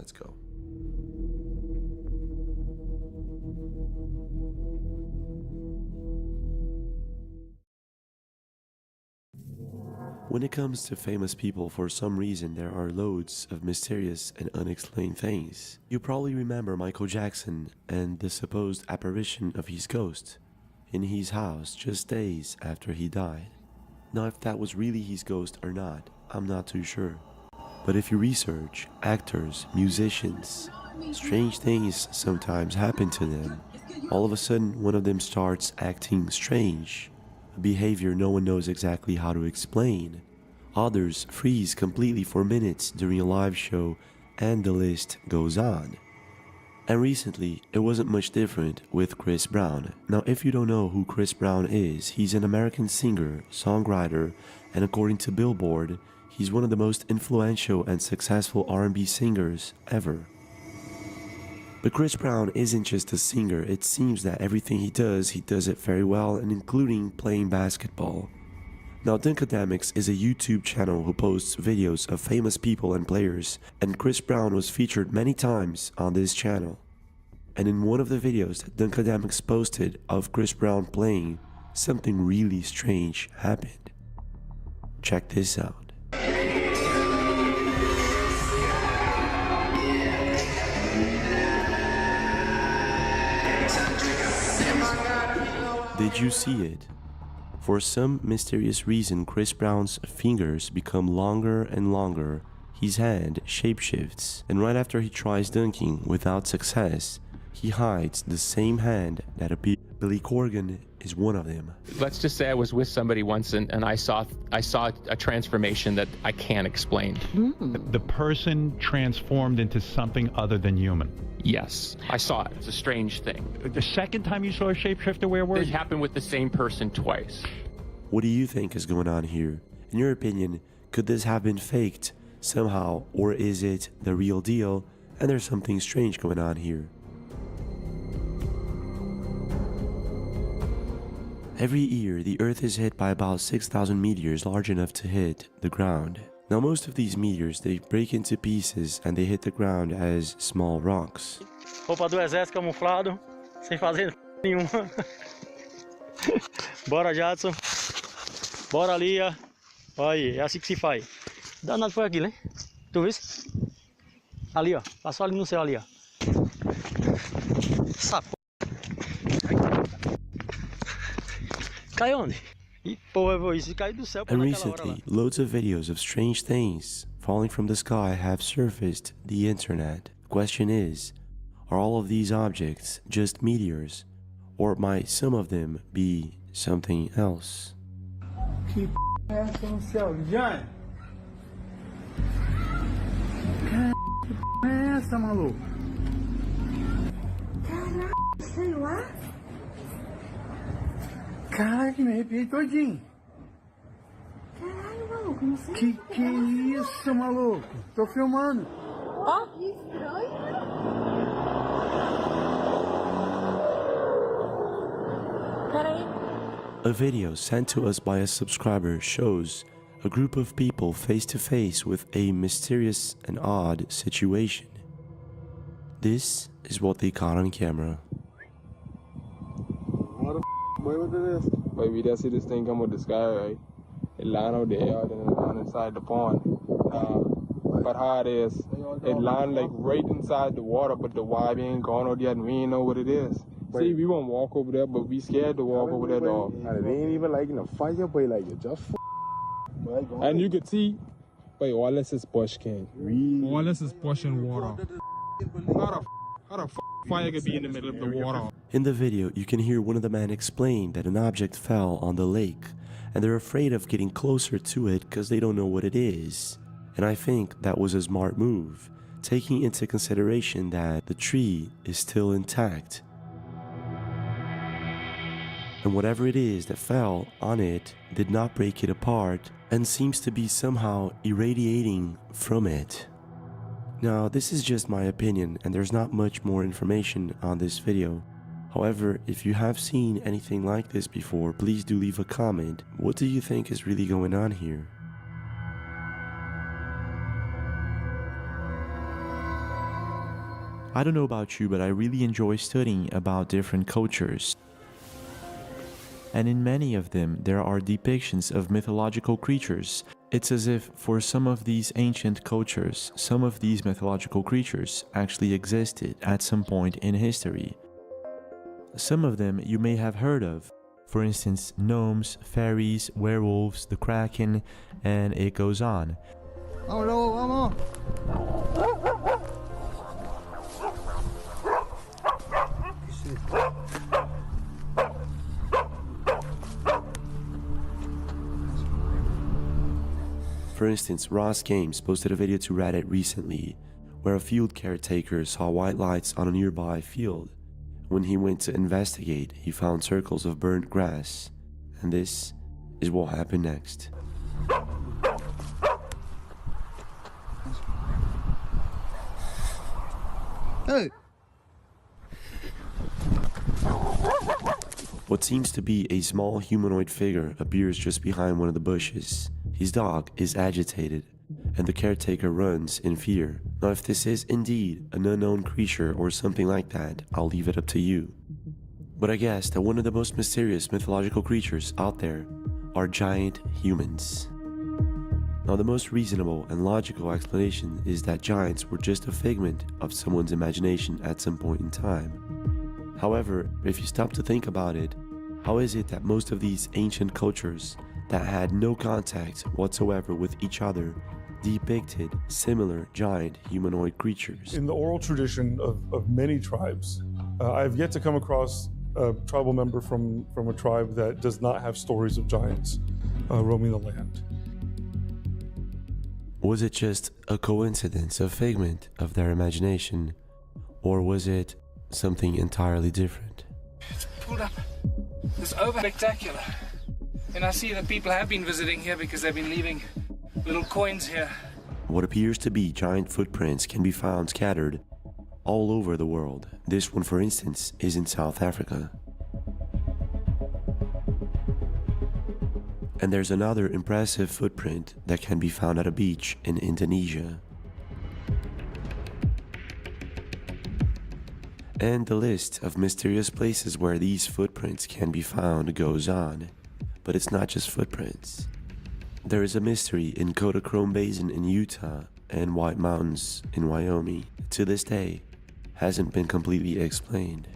Let's go. When it comes to famous people, for some reason there are loads of mysterious and unexplained things. You probably remember Michael Jackson and the supposed apparition of his ghost in his house just days after he died. Now, if that was really his ghost or not, I'm not too sure. But if you research actors, musicians, strange things sometimes happen to them. All of a sudden, one of them starts acting strange, a behavior no one knows exactly how to explain. Others freeze completely for minutes during a live show, and the list goes on. And recently, it wasn't much different with Chris Brown. Now, if you don't know who Chris Brown is, he's an American singer, songwriter, and according to Billboard, he's one of the most influential and successful R&B singers ever. But Chris Brown isn't just a singer. It seems that everything he does it very well, and including playing basketball. Now, Dunkademics is a YouTube channel who posts videos of famous people and players, and Chris Brown was featured many times on this channel. And in one of the videos that Dunkademics posted of Chris Brown playing, something really strange happened. Check this out. Did you see it? For some mysterious reason, Chris Brown's fingers become longer and longer, his hand shapeshifts, and right after he tries dunking without success, he hides the same hand that appears. Billy Corgan is one of them. Let's just say I was with somebody once and I saw a transformation that I can't explain. The person transformed into something other than human. Yes, I saw it. It's a strange thing. The second time you saw a shapeshifter, where were It you? happened with the same person twice. What do you think is going on here? In your opinion, could this have been faked somehow, or is it the real deal and there's something strange going on here? Every year, the Earth is hit by about 6,000 meteors large enough to hit the ground. Now, most of these meteors, they break into pieces and they hit the ground as small rocks. Roupa do exército camuflado, sem fazer nenhuma. Bora, Jadson. Bora ali, ó. Olha aí, é assim que se faz. Danado foi aquilo, hein? Tu viu? Ali, ó. Passou ali no céu, ali, ó. Essa p... Caiu onde? E porra, isso caiu do céu. And recently, loads of videos of strange things falling from the sky have surfaced the internet. The question is, are all of these objects just meteors, or might some of them be something else? Que é essa no céu, Jane? Que é essa, maluco? Caralho, sei lá. Caralho, me arrepiei todinho. Caralho, maluco, não sei. Que é isso, maluco? Tô filmando. Ó, que estranho. Peraí. A video sent to us by a subscriber shows a group of people face to face with a mysterious and odd situation. This is what they caught on camera. Boy, what is this? Boy, we just see this thing come with the sky, right? It land out there, and it land inside the pond. But how it is, it land like right inside the water, but the water ain't gone out yet, and we ain't know what it is. See, we won't walk over there, but we scared to walk over there, dog. And it ain't even like in a fire, but like it just And you could see, but all this is bush, King. All this is bush and water. How the fire could be in the middle of the water? In the video, you can hear one of the men explain that an object fell on the lake, and they're afraid of getting closer to it because they don't know what it is. And I think that was a smart move, taking into consideration that the tree is still intact. And whatever it is that fell on it did not break it apart and seems to be somehow irradiating from it. Now, this is just my opinion and there's not much more information on this video. However, if you have seen anything like this before, please do leave a comment. What do you think is really going on here? I don't know about you, but I really enjoy studying about different cultures. And in many of them, there are depictions of mythological creatures. It's as if for some of these ancient cultures, some of these mythological creatures actually existed at some point in history. Some of them you may have heard of. For instance, gnomes, fairies, werewolves, the kraken, and it goes on. For instance, Ross Games posted a video to Reddit recently where a field caretaker saw white lights on a nearby field. When he went to investigate, he found circles of burnt grass, and this is what happened next. Hey! What seems to be a small humanoid figure appears just behind one of the bushes. His dog is agitated, and the caretaker runs in fear. Now, if this is indeed an unknown creature or something like that, I'll leave it up to you. But I guess that one of the most mysterious mythological creatures out there are giant humans. Now, the most reasonable and logical explanation is that giants were just a figment of someone's imagination at some point in time. However, if you stop to think about it, how is it that most of these ancient cultures that had no contact whatsoever with each other depicted similar giant humanoid creatures? In the oral tradition of many tribes, I've yet to come across a tribal member from a tribe that does not have stories of giants roaming the land. Was it just a coincidence, a figment of their imagination, or was it something entirely different? It's pulled up. It's over spectacular. And I see that people have been visiting here because they've been leaving little coins here. What appears to be giant footprints can be found scattered all over the world. This one, for instance, is in South Africa. And there's another impressive footprint that can be found at a beach in Indonesia. And the list of mysterious places where these footprints can be found goes on. But it's not just footprints. There is a mystery in Kodachrome Basin in Utah and White Mountains in Wyoming. To this day, hasn't been completely explained.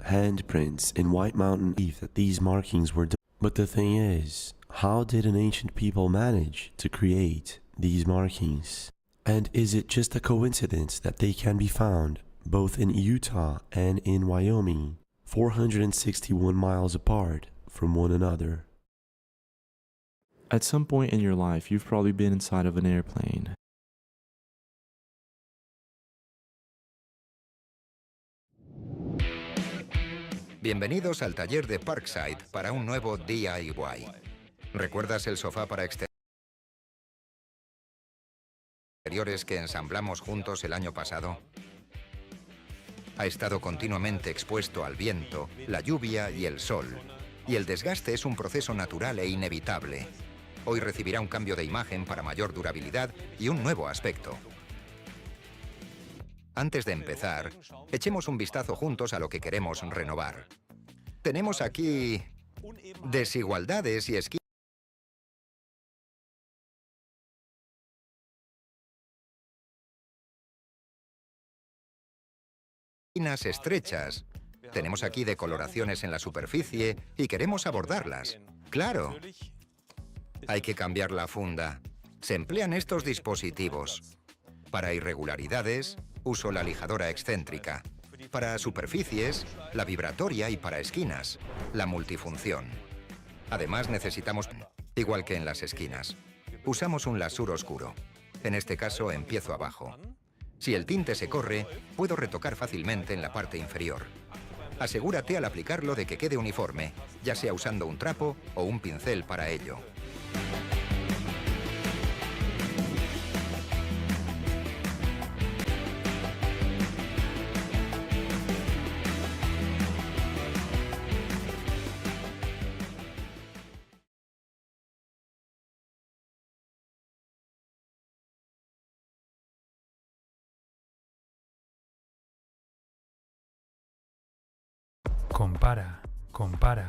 Handprints in White Mountain believe that these markings were done. But the thing is, how did an ancient people manage to create these markings? And is it just a coincidence that they can be found both in Utah and in Wyoming, 461 miles apart from one another? At some point in your life, you've probably been inside of an airplane. Bienvenidos al taller de Parkside para un nuevo DIY. ¿Recuerdas el sofá para exteriores que ensamblamos juntos el año pasado? Ha estado continuamente expuesto al viento, la lluvia y el sol, y el desgaste es un proceso natural e inevitable. Hoy recibirá un cambio de imagen para mayor durabilidad y un nuevo aspecto. Antes de empezar, echemos un vistazo juntos a lo que queremos renovar. Tenemos aquí desigualdades y esquinas estrechas. Tenemos aquí decoloraciones en la superficie y queremos abordarlas. ¡Claro! Hay que cambiar la funda. Se emplean estos dispositivos. Para irregularidades, uso la lijadora excéntrica. Para superficies, la vibratoria, y para esquinas, la multifunción. Además necesitamos, igual que en las esquinas, usamos un lasur oscuro. En este caso empiezo abajo. Si el tinte se corre, puedo retocar fácilmente en la parte inferior. Asegúrate al aplicarlo de que quede uniforme, ya sea usando un trapo o un pincel para ello. Compara, compara.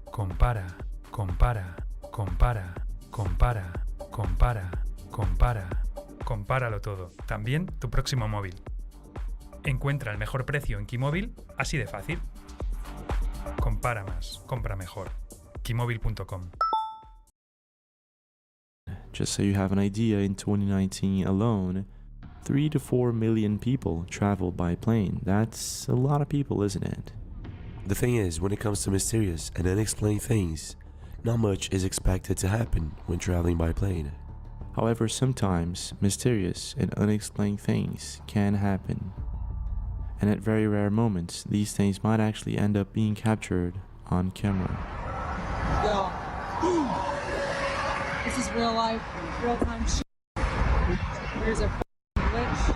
Compara, compara, compara, compara, compara, compara. Compáralo todo, también tu próximo móvil. Encuentra el mejor precio en Keymóvil, así de fácil. Compara más, compra mejor. Keymóvil.com. Just so you have an idea, in 2019 alone, 3 to 4 million people traveled by plane. That's a lot of people, isn't it? The thing is, when it comes to mysterious and unexplained things, not much is expected to happen when traveling by plane. However, sometimes mysterious and unexplained things can happen. And at very rare moments, these things might actually end up being captured on camera. This is real life, real time shit. There's a glitch.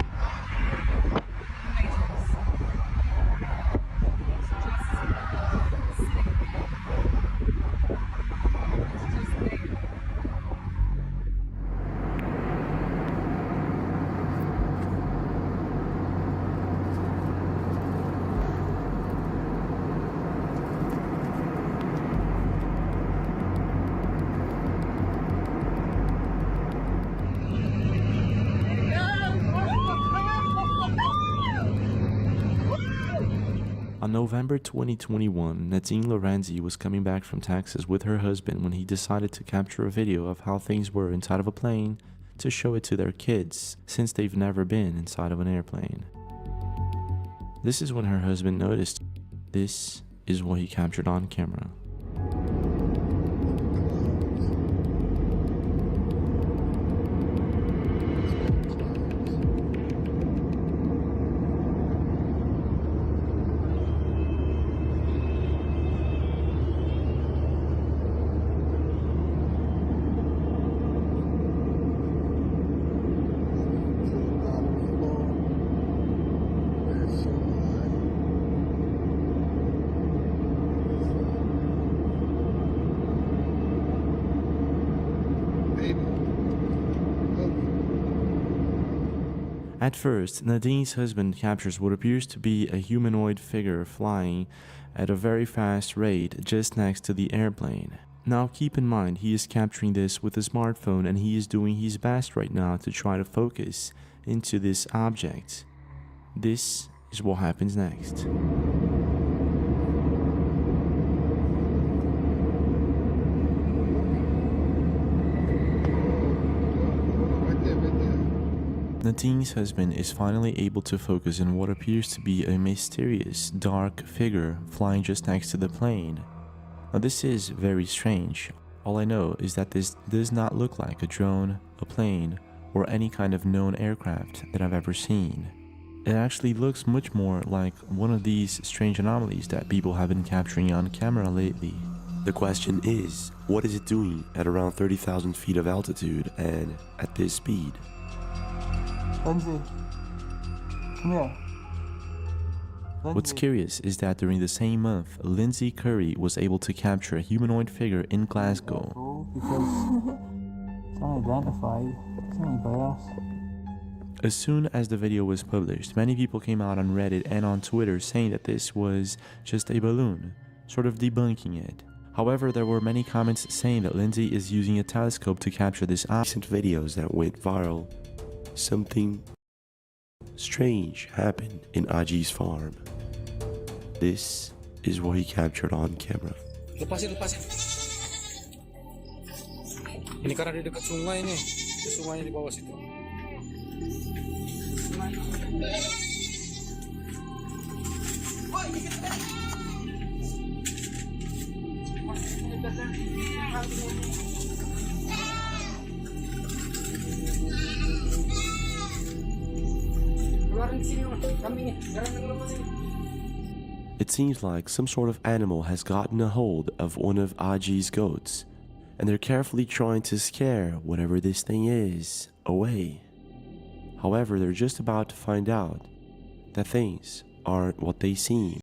On November 2021, Nadine Lorenzi was coming back from Texas with her husband when he decided to capture a video of how things were inside of a plane to show it to their kids, since they've never been inside of an airplane. This is when her husband noticed. This is what he captured on camera. At first, Nadine's husband captures what appears to be a humanoid figure flying at a very fast rate just next to the airplane. Now keep in mind, he is capturing this with a smartphone and he is doing his best right now to try to focus into this object. This is what happens next. Nadine's husband is finally able to focus on what appears to be a mysterious, dark figure flying just next to the plane. Now this is very strange. All I know is that this does not look like a drone, a plane, or any kind of known aircraft that I've ever seen. It actually looks much more like one of these strange anomalies that people have been capturing on camera lately. The question is, what is it doing at around 30,000 feet of altitude and at this speed? Lindsay, come here. What's curious is that during the same month, Lindsay Curry was able to capture a humanoid figure in Glasgow. Because it's unidentified. It's anybody else. As soon as the video was published, many people came out on Reddit and on Twitter saying that this was just a balloon, sort of debunking it. However, there were many comments saying that Lindsay is using a telescope to capture this recent videos that went viral. Something strange happened in Aji's farm. This is what he captured on camera. Lepasin. Ini karena di dekat sungai nih. Sungainya di bawah situ. It seems like some sort of animal has gotten a hold of one of Aji's goats, and they're carefully trying to scare whatever this thing is away. However, they're just about to find out that things aren't what they seem.